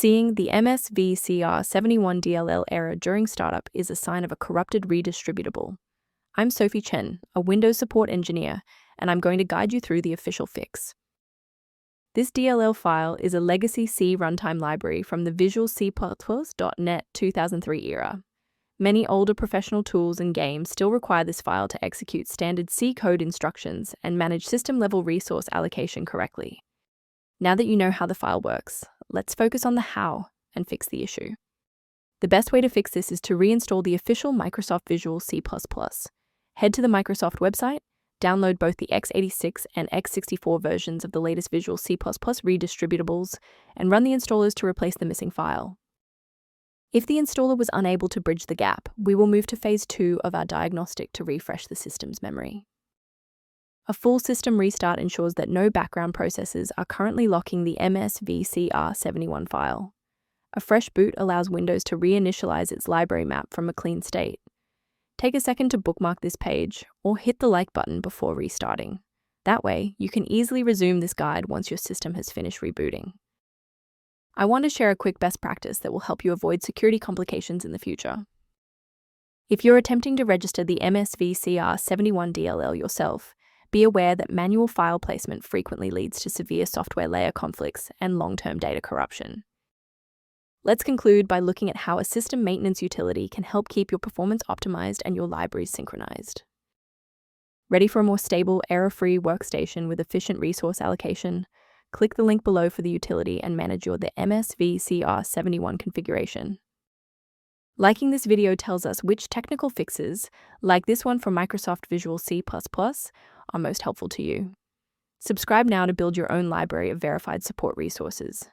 Seeing the Msvcr71.dll error during startup is a sign of a corrupted redistributable. I'm Sophie Chen, a Windows support engineer, and I'm going to guide you through the official fix. This DLL file is a Legacy C Runtime Library from the Visual C++.NET 2003 era. Many older professional tools and games still require this file to execute standard C code instructions and manage system-level resource allocation correctly. Now that you know how the file works, let's focus on the how and fix the issue. The best way to fix this is to reinstall the official Microsoft Visual C++. Head to the Microsoft website, download both the x86 and x64 versions of the latest Visual C++ redistributables, and run the installers to replace the missing file. If the installer was unable to bridge the gap, we will move to phase 2 of our diagnostic to refresh the system's memory. A full system restart ensures that no background processes are currently locking the Msvcr71 file. A fresh boot allows Windows to reinitialize its library map from a clean state. Take a second to bookmark this page or hit the like button before restarting. That way, you can easily resume this guide once your system has finished rebooting. I want to share a quick best practice that will help you avoid security complications in the future. If you're attempting to register the Msvcr71.dll yourself, be aware that manual file placement frequently leads to severe software layer conflicts and long-term data corruption. Let's conclude by looking at how a system maintenance utility can help keep your performance optimized and your libraries synchronized. Ready for a more stable, error-free workstation with efficient resource allocation? Click the link below for the utility and manage the Msvcr71 configuration. Liking this video tells us which technical fixes, like this one from Microsoft Visual C++, are most helpful to you. Subscribe now to build your own library of verified support resources.